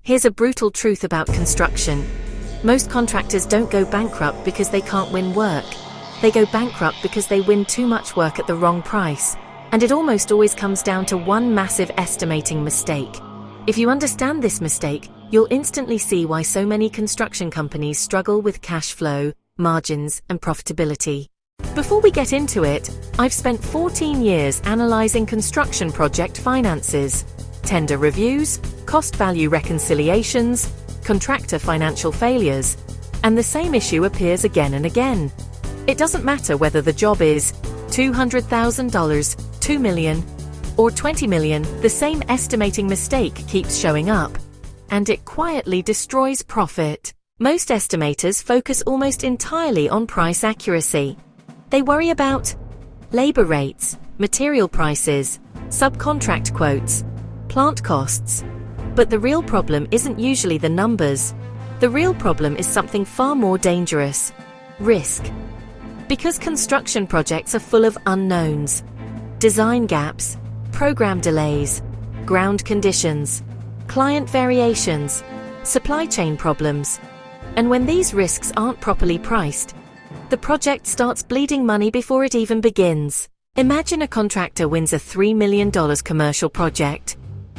Here's a brutal truth about construction. Most contractors don't go bankrupt because they can't win work. They go bankrupt because they win too much work at the wrong price. And it almost always comes down to one massive estimating mistake. If you understand this mistake, you'll instantly see why so many construction companies struggle with cash flow, margins, and profitability. Before we get into it, I've spent 14 years analyzing construction project finances, tender reviews, cost-value reconciliations, contractor financial failures, and the same issue appears again and again. It doesn't matter whether the job is $200,000, $2 million, or $20 million, the same estimating mistake keeps showing up, and it quietly destroys profit. Most estimators focus almost entirely on price accuracy. They worry about labor rates, material prices, subcontract quotes, plant costs. But the real problem isn't usually the numbers. The real problem is something far more dangerous: risk. Because construction projects are full of unknowns, design gaps, program delays, ground conditions, client variations, supply chain problems. And when these risks aren't properly priced, the project starts bleeding money before it even begins. Imagine a contractor wins a $3 million commercial project.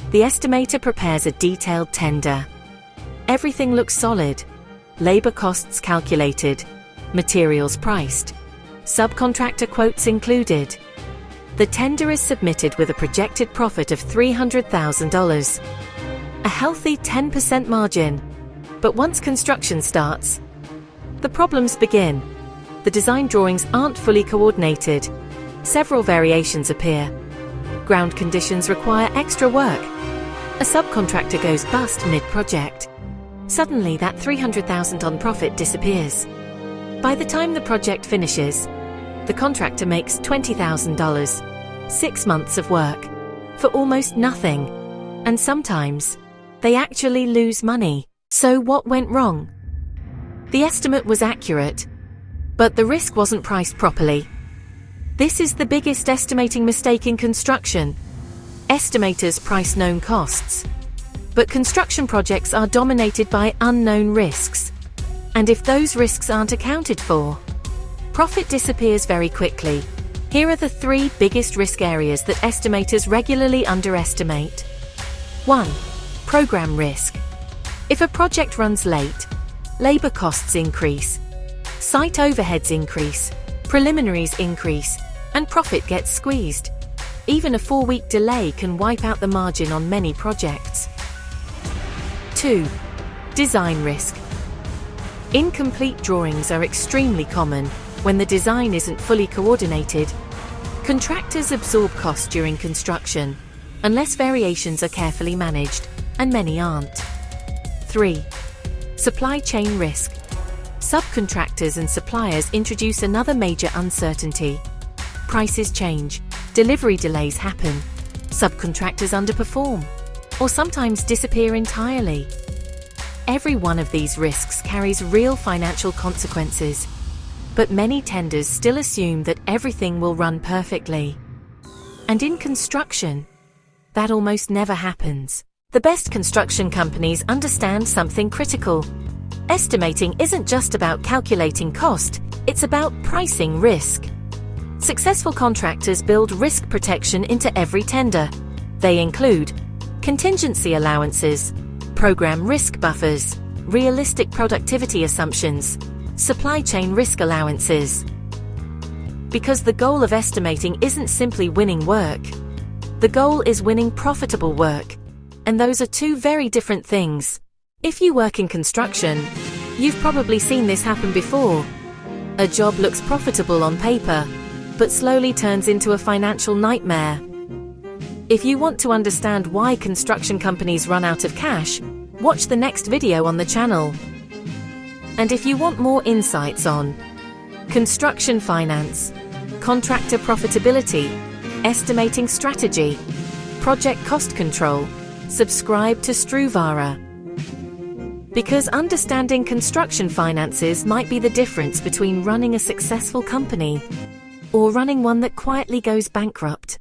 The estimator prepares a detailed tender. Everything looks solid. Labor costs calculated, materials priced, subcontractor quotes included. The tender is submitted with a projected profit of $300,000, a healthy 10% margin. But once construction starts, the problems begin. The design drawings aren't fully coordinated. Several variations appear. Ground conditions require extra work. A subcontractor goes bust mid-project. Suddenly that $300,000 on profit disappears. By the time the project finishes, the contractor makes $20,000, 6 months of work, for almost nothing. And sometimes, they actually lose money. So what went wrong? The estimate was accurate, but the risk wasn't priced properly. This is the biggest estimating mistake in construction. Estimators price known costs, but construction projects are dominated by unknown risks. And if those risks aren't accounted for, profit disappears very quickly. Here are the 3 biggest risk areas that estimators regularly underestimate. 1. Program risk. If a project runs late, labor costs increase, site overheads increase, preliminaries increase, and profit gets squeezed. Even a 4-week delay can wipe out the margin on many projects. 2. Design risk. Incomplete drawings are extremely common when the design isn't fully coordinated. Contractors absorb costs during construction, unless variations are carefully managed, and many aren't. 3. Supply chain risk. Subcontractors and suppliers introduce another major uncertainty. Prices change, delivery delays happen, subcontractors underperform, or sometimes disappear entirely. Every one of these risks carries real financial consequences, but many tenders still assume that everything will run perfectly. And in construction, that almost never happens. The best construction companies understand something critical. Estimating isn't just about calculating cost, it's about pricing risk. Successful contractors build risk protection into every tender. They include contingency allowances, program risk buffers, realistic productivity assumptions, supply chain risk allowances. Because the goal of estimating isn't simply winning work. The goal is winning profitable work. And those are 2 very different things. If you work in construction, you've probably seen this happen before. A job looks profitable on paper, but slowly turns into a financial nightmare. If you want to understand why construction companies run out of cash, watch the next video on the channel. And if you want more insights on construction finance, contractor profitability, estimating strategy, project cost control, subscribe to StruVara. Because understanding construction finances might be the difference between running a successful company or running one that quietly goes bankrupt.